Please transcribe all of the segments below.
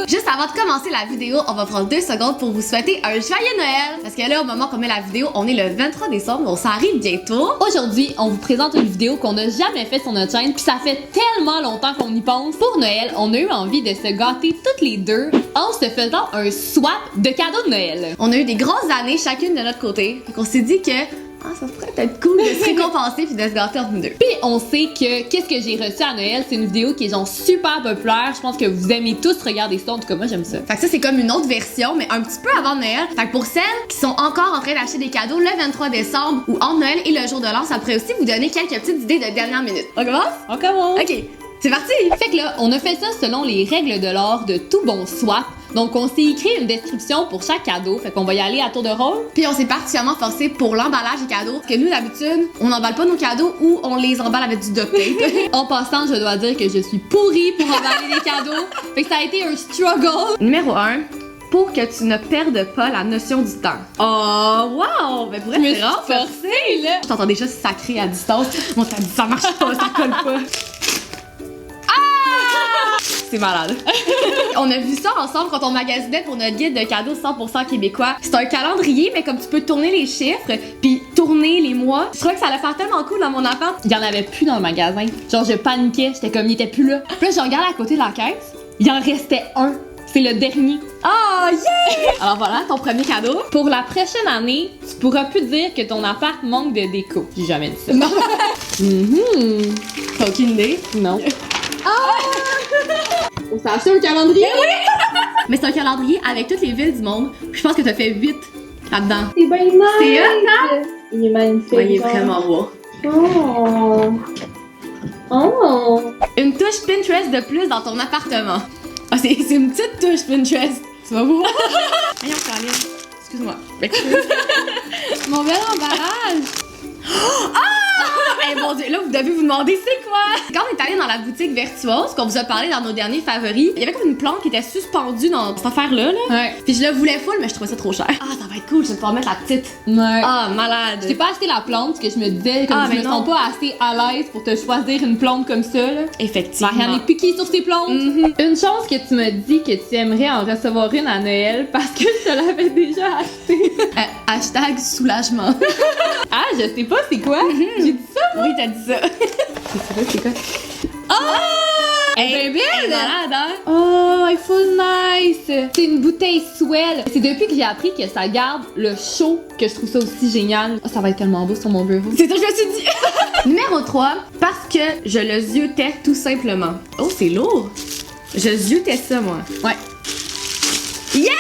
Juste avant de commencer la vidéo, on va prendre 2 secondes pour vous souhaiter un joyeux Noël. Parce que là, au moment qu'on met la vidéo, on est le 23 décembre, donc ça arrive bientôt. Aujourd'hui, on vous présente une vidéo qu'on n'a jamais faite sur notre chaîne, puis ça fait tellement longtemps qu'on y pense. Pour Noël, on a eu envie de se gâter toutes les deux en se faisant un swap de cadeaux de Noël. On a eu des grosses années chacune de notre côté, donc on s'est dit que ça pourrait être cool de se récompenser puis de se gâter entre nous deux. Puis on sait que qu'est-ce que j'ai reçu à Noël, c'est une vidéo qui est genre super populaire. Je pense que vous aimez tous regarder ça, en tout cas moi j'aime ça. Fait que ça c'est comme une autre version, mais un petit peu avant Noël. Fait que pour celles qui sont encore en train d'acheter des cadeaux le 23 décembre ou entre Noël et le jour de l'an, ça pourrait aussi vous donner quelques petites idées de dernière minute. On commence? On commence! Ok, c'est parti! Fait que là, on a fait ça selon les règles de l'art de tout bon swap. Donc on s'est écrit une description pour chaque cadeau, fait qu'on va y aller à tour de rôle. Puis on s'est particulièrement forcé pour l'emballage des cadeaux, parce que nous d'habitude, on n'emballe pas nos cadeaux ou on les emballe avec du duct tape. En passant, je dois dire que je suis pourrie pour emballer les cadeaux, fait que ça a été un struggle. Numéro 1, pour que tu ne perdes pas la notion du temps. Oh wow! Ben pour Je me être suis forcée là! Je t'entends déjà sacré à distance. Moi ça dit ça marche pas, ça colle pas. C'est malade. On a vu ça ensemble quand on magasinait pour notre guide de cadeaux 100% québécois. C'est un calendrier, mais comme tu peux tourner les chiffres, puis tourner les mois. Je trouvais que ça allait faire tellement cool dans mon appart. Il y en avait plus dans le magasin. Genre je paniquais, j'étais comme il était plus là. Puis là je regarde à côté de la caisse, il en restait un. C'est le dernier. Oh yeah! Alors voilà, ton premier cadeau. Pour la prochaine année, tu pourras plus dire que ton appart manque de déco. J'ai jamais dit ça. Non. T'as aucune idée? Non. On s'est acheté un calendrier. Oui! Mais c'est un calendrier avec toutes les villes du monde. Puis je pense que t'as fait 8 là-dedans. C'est bien nice! C'est hot, Il est magnifique. Ouais, il est genre. vraiment beau. Oh! Oh! Une touche Pinterest de plus dans ton appartement. Ah, c'est une petite touche Pinterest. Tu vas voir? Voyons, Caroline. Excuse-moi. Mon bel emballage. Hey, mon Dieu, là, vous devez vous demander c'est quoi? Quand on est allé dans la boutique Virtuose, qu'on vous a parlé dans nos derniers favoris, il y avait comme une plante qui était suspendue dans cette affaire-là. Là. Ouais. Puis je la voulais full, mais je trouvais ça trop cher. Ah, ça va être cool, je vais pouvoir mettre la petite. Ouais. Ah, malade. J'ai pas acheté la plante parce que je me disais comme je mais me non. sens pas assez à l'aise pour te choisir une plante comme ça là. Effectivement. Marianne est piquée sur ses plantes. Une chance que tu m'as dit que tu aimerais en recevoir une à Noël parce que je te l'avais déjà achetée. Hashtag soulagement. Ah, je sais pas c'est quoi. J'ai dit ça. Oui, t'as dit ça. C'est quoi? Elle est bien Elle est belle! malade, hein? Oh, elle est full nice! C'est une bouteille Swell. C'est depuis que j'ai appris que ça garde le chaud que je trouve ça aussi génial. Oh, ça va être tellement beau sur mon bureau. C'est ça que je me suis dit. Numéro 3, parce que je le ziotais tout simplement. Oh, c'est lourd. Je ziotais ça, moi. Ouais. Yeah!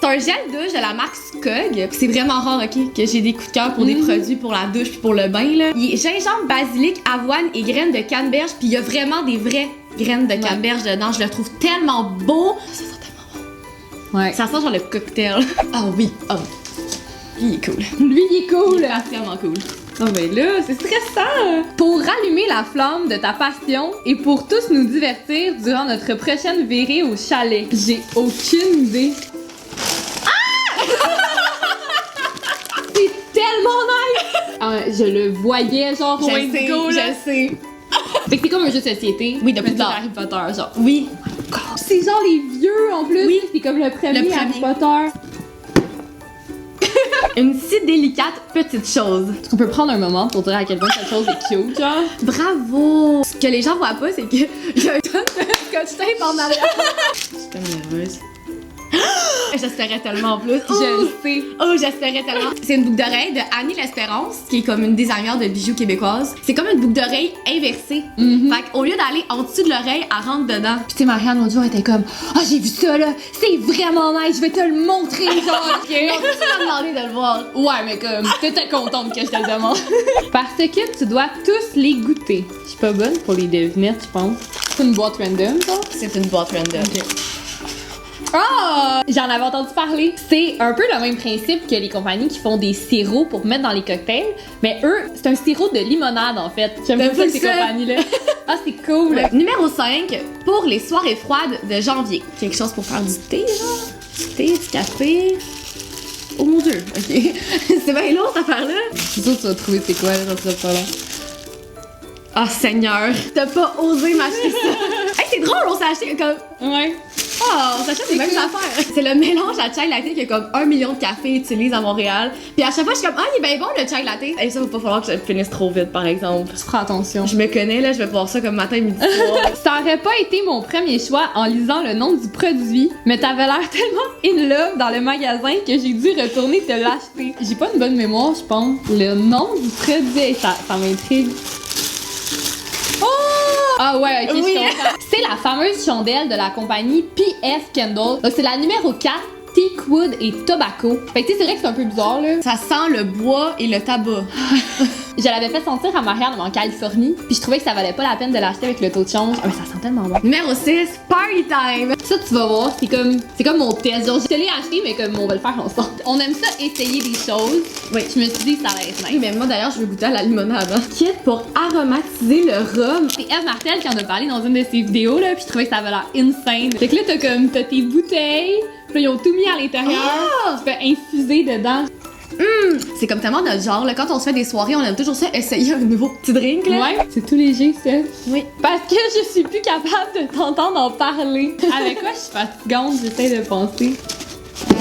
C'est un gel douche de la marque Skog. C'est vraiment rare, ok, que j'ai des coups de cœur pour des produits pour la douche puis pour le bain, là. Il est gingembre, basilic, avoine et graines de canneberge, puis il y a vraiment des vraies graines de canneberge dedans. Je le trouve tellement beau. Ça sent tellement bon. Ouais. Ça sent genre le cocktail. Ah oui, oh. Il est cool. Lui, il est cool! Il est vraiment cool. Oh ben là, c'est stressant! Pour rallumer la flamme de ta passion et pour tous nous divertir durant notre prochaine virée au chalet. J'ai aucune idée. C'est tellement nice! Ah, je le voyais genre au Indigo, là. je sais. Fait que c'est comme un jeu de société. Oui, de mais plus tard. Harry Potter, genre. Oui. C'est genre les vieux en plus. Oui. C'est comme le premier Le Harry premier. Potter. Une si délicate petite chose. Est-ce qu'on peut prendre un moment pour dire à quel point cette chose est cute, genre? Bravo! Ce que les gens voient pas, c'est que j'ai un tonne de scotch tape en arrière. Je suis tellement nerveuse. J'espérais tellement plus. Je le sais. Oh, j'espérais tellement. C'est une boucle d'oreille de Annie L'Espérance, qui est comme une designer de bijoux québécoise. C'est comme une boucle d'oreille inversée. Fait qu'au lieu d'aller en dessous de l'oreille, elle rentre dedans. Puis tu sais, Marianne, l'autre jour, elle était comme « Ah, j'ai vu ça, là! C'est vraiment nice! Je vais te le montrer, genre! Donc, tu m'as demandé de le voir. » Ouais, mais comme, t'étais contente que je te le demande. Parce que tu dois tous les goûter. Je suis pas bonne pour les devinettes, je pense. C'est une boîte random, ça? C'est une boîte random. Ah! J'en avais entendu parler. C'est un peu le même principe que les compagnies qui font des sirops pour mettre dans les cocktails. Mais eux, c'est un sirop de limonade, en fait. J'aime T'as beaucoup ça, vu ces ça? compagnies-là. Ah, c'est cool! Ouais. Numéro 5, pour les soirées froides de janvier. Quelque chose pour faire du thé, genre. Du thé, du café. Oh mon dieu, ok. C'est bien lourd cette affaire-là. Je suis sûre que tu vas trouver c'est quoi, là, ça sera pas long. Oh Seigneur, t'as pas osé m'acheter ça. Hey, c'est drôle, on s'est acheté comme. Ouais. Oh, on s'achète les mêmes affaires. C'est le mélange à chai latte que comme 1 million de cafés utilisent à Montréal. Puis à chaque fois, je suis comme, ah, il est bien bon le chai latte. Et ça, va pas falloir que je finisse trop vite, par exemple. Tu feras attention. Je me connais, là, je vais boire ça comme matin, midi, soir. Ça aurait pas été mon premier choix en lisant le nom du produit, mais t'avais l'air tellement in love dans le magasin que j'ai dû retourner te l'acheter. J'ai pas une bonne mémoire, je pense. Le nom du produit, ça m'intrigue. Oh! Ah ouais, ok, Oui. je comprends. C'est la fameuse chandelle de la compagnie PF Candle. Donc c'est la numéro 4. Teak wood et tobacco. Fait que tu sais, c'est vrai que c'est un peu bizarre là. Ça sent le bois et le tabac. Je l'avais fait sentir à Marianne en Californie, puis je trouvais que ça valait pas la peine de l'acheter avec le taux de change. Ah mais ça sent tellement bon. Numéro 6, party time. Ça tu vas voir, c'est comme mon test. Genre je te l'ai acheté mais comme on va le faire ensemble. On aime ça essayer des choses. Oui. Je me suis dit que ça allait être Oui, nice. mais moi d'ailleurs, je veux goûter à la limonade. Hein. Kit pour aromatiser le rhum. C'est Eve Martel qui en a parlé dans une de ses vidéos là, puis je trouvais que ça avait l'air insane. Fait que là t'as tes bouteilles, puis là, ils ont tout mis à l'intérieur. Ah! Tu peux infuser dedans. C'est comme tellement notre genre, là, quand on se fait des soirées, on aime toujours ça, essayer un nouveau petit drink, là. Ouais, c'est tout léger ça. Oui. Parce que je suis plus capable de t'entendre en parler. Avec quoi je suis fatigante, j'essaie de penser.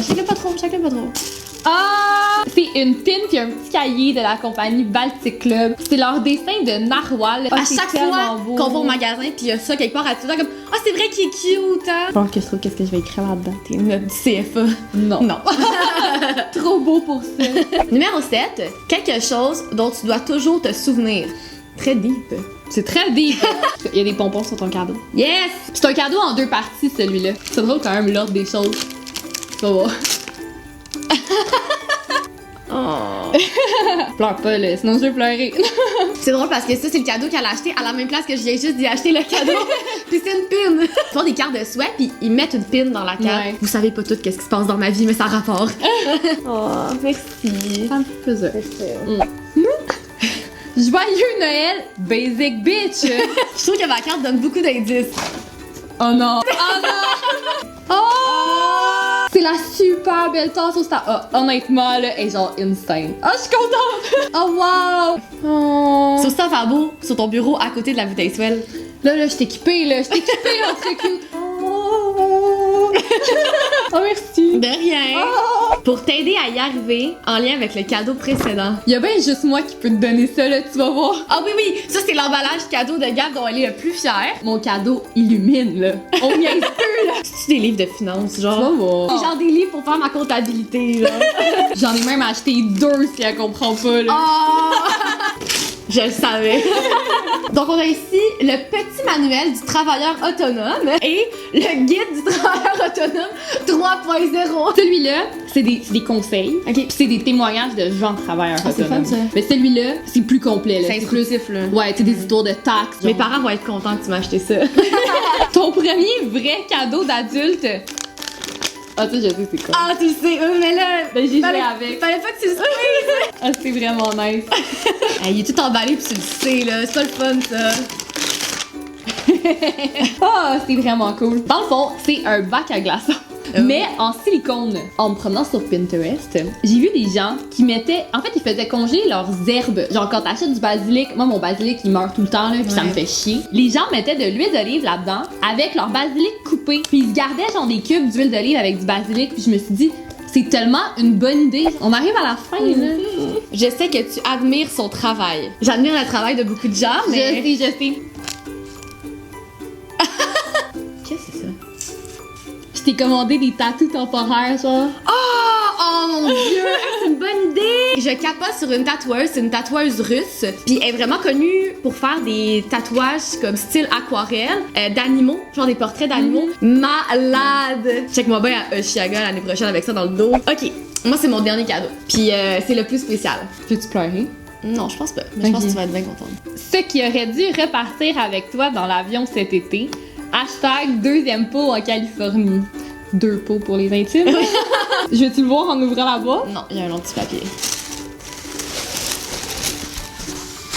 Chacun pas trop, chacun pas trop. Ah! C'est une pin puis un petit cahier de la compagnie Baltic Club. C'est leur dessin de narwhal. À chaque fois qu'on va au magasin, puis il y a ça quelque part, à tout le temps, comme, ah, c'est vrai qu'il est cute, hein. Faut que je trouve qu'est-ce que je vais écrire là-dedans. T'es notre CFA. Non. Non. Trop beau pour ça. Numéro 7, quelque chose dont tu dois toujours te souvenir. Très deep. C'est très deep. Il y a des pompons sur ton cadeau. Yes! C'est un cadeau en 2 parties, celui-là. C'est drôle quand même l'ordre des choses. Tu vas voir. Oh. Pleure pas, là, sinon je vais pleurer. C'est drôle parce que ça, c'est le cadeau qu'elle a acheté à la même place que je viens juste d'y acheter le cadeau. Puis c'est une pin. Ils font des cartes de souhait, puis ils mettent une pin dans la carte. Ouais. Vous savez pas tout qu'est-ce qui se passe dans ma vie, mais ça a rapport. Oh, merci. Ça me fait plaisir. Joyeux Noël, basic bitch! Je trouve que ma carte donne beaucoup d'indices. Oh non! Oh non! Oh! C'est la super belle tasse au star. Oh, honnêtement, là, elle est genre insane. Oh, je suis contente! Oh, wow! Oh! Sur ça, faire beau, sur ton bureau à côté de la bouteille Swell. Là, je t'ai équipée, là. Je t'ai équipée, en truc cute. Oh! Oh, merci! De rien. Oh! Pour t'aider à y arriver en lien avec le cadeau précédent. Y'a bien juste moi qui peux te donner ça, là, tu vas voir. Ah oui, oui, ça c'est l'emballage cadeau de Gab dont elle est le plus fière. Mon cadeau illumine, là. On niaise plus, là. C'est-tu des livres de finances, Tu vas genre? voir. C'est genre des livres pour faire ma comptabilité, là. J'en ai même acheté 2 si elle comprend pas, là. Oh! Je le savais. Donc, on a ici le petit manuel du travailleur autonome et le guide du travailleur autonome 3.0. Celui-là, c'est des conseils. Ok. Puis c'est des témoignages de gens travailleurs Ah, c'est autonomes. fun, ça. Mais celui-là, c'est plus complet, là. C'est instructif, là. Ouais, c'est des histoires de taxes. Mes genre. parents vont être contents que tu m'as acheté ça. Ton premier vrai cadeau d'adulte. Ah, tu sais, je sais c'est quoi. Ah, tu le sais, mais là. Ben, j'ai joué fallait- avec. Fallait pas que tu le sais. Ah, c'est vraiment nice. Il est tout emballé pis tu le sais, là. C'est pas le fun, ça. Ah, c'est vraiment cool. Dans le fond, c'est un bac à glaçons. Mais en silicone. En me promenant sur Pinterest, j'ai vu des gens qui mettaient. En fait, ils faisaient congeler leurs herbes. Genre, quand t'achètes du basilic, moi, mon basilic, il meurt tout le temps, là, puis ça me fait chier. Les gens mettaient de l'huile d'olive là-dedans avec leur basilic coupé. Puis ils se gardaient, genre, des cubes d'huile d'olive avec du basilic. Puis je me suis dit, c'est tellement une bonne idée. On arrive à la fin, là. Je sais que tu admires son travail. J'admire le travail de beaucoup de gens, mais. Je sais. Qu'est-ce que c'est ça? Je t'ai commandé des tatous temporaires, genre. Oh mon dieu, c'est une bonne idée! Je capote sur une tatoueuse, c'est une tatoueuse russe, puis elle est vraiment connue pour faire des tatouages comme style aquarelle, d'animaux, genre des portraits d'animaux. Malade! Check-moi bien à Oshiaga l'année prochaine avec ça dans le dos. Ok, moi c'est mon dernier cadeau, puis c'est le plus spécial. Peux-tu pleurer? Non, je pense pas, mais je pense que tu vas être bien contente. Ce qui aurait dû repartir avec toi dans l'avion cet été. Hashtag deuxième pot en Californie. 2 pots pour les intimes. Je vais-tu le voir en ouvrant la boîte? Non, il y a un long petit papier.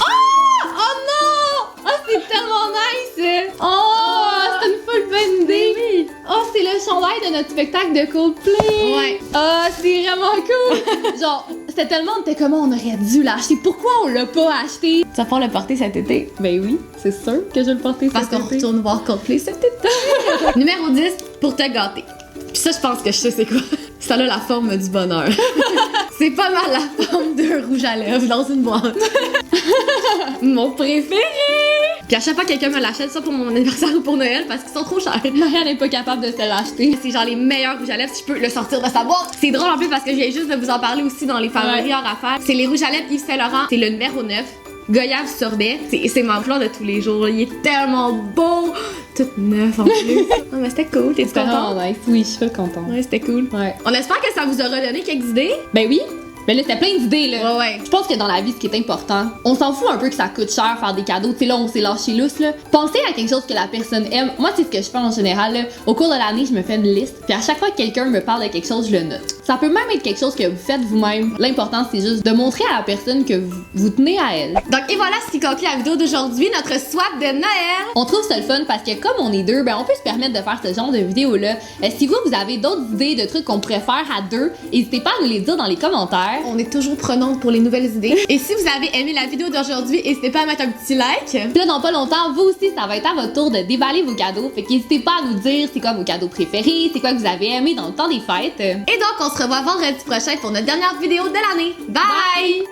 Oh non! Oh, c'est tellement nice! Oh, c'est une full bonne idée! Oh, c'est le chandail de notre spectacle de Coldplay! Ouais. Oh, c'est vraiment cool! Genre, C'était tellement, on était comment on aurait dû l'acheter. Pourquoi on l'a pas acheté? Tu vas pouvoir le porter cet été. Ben oui, c'est sûr que je vais le porter Parce cet qu'on été. retourne voir Coldplay cet été. Numéro 10, pour te gâter. Puis ça, je pense que je sais c'est quoi. Ça a la forme du bonheur. C'est pas mal la forme d'un rouge à lèvres dans une boîte. Mon préféré! Puis à chaque fois que quelqu'un me l'achète, ça pour mon anniversaire ou pour Noël, parce qu'ils sont trop chers. Marianne n'est pas capable de se l'acheter. C'est genre les meilleurs rouges à lèvres si je peux le sortir de sa boîte. C'est drôle en plus parce que je viens juste de vous en parler aussi dans les favoris hors affaires. C'est les rouges à lèvres Yves Saint Laurent. C'est le numéro 9. Goyave sorbet. C'est mon fleur de tous les jours. Il est tellement beau. Tout neuf en plus. Non mais c'était cool. T'es C'était content? vraiment nice. Oui, je suis contente. Ouais, c'était cool. Ouais. On espère que ça vous aura donné quelques idées. Ben oui. Mais là, c'était plein d'idées, là. Ouais. Je pense que dans la vie, ce qui est important, on s'en fout un peu que ça coûte cher faire des cadeaux. Tu sais, là, on s'est lâché lousse, là. Pensez à quelque chose que la personne aime. Moi, c'est ce que je fais en général, là. Au cours de l'année, je me fais une liste. Puis à chaque fois que quelqu'un me parle de quelque chose, je le note. Ça peut même être quelque chose que vous faites vous-même. L'important, c'est juste de montrer à la personne que vous tenez à elle. Donc, et voilà ce qui conclut la vidéo d'aujourd'hui, notre swap de Noël. On trouve ça le fun parce que comme on est deux, ben on peut se permettre de faire ce genre de vidéo-là. Si vous avez d'autres idées de trucs qu'on pourrait faire à deux, n'hésitez pas à nous les dire dans les commentaires. On est toujours prenante pour les nouvelles idées. Et si vous avez aimé la vidéo d'aujourd'hui, n'hésitez pas à mettre un petit like. Puis là, dans pas longtemps, vous aussi, ça va être à votre tour de déballer vos cadeaux. Fait qu'hésitez pas à nous dire c'est quoi vos cadeaux préférés, c'est quoi que vous avez aimé dans le temps des fêtes. Et donc, on se revoit vendredi prochain pour notre dernière vidéo de l'année. Bye!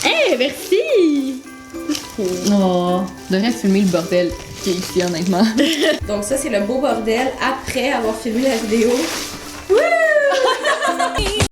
Hey, merci! Oh, je devrais filmer le bordel qui est ici, honnêtement. Donc ça, c'est le beau bordel après avoir filmé la vidéo.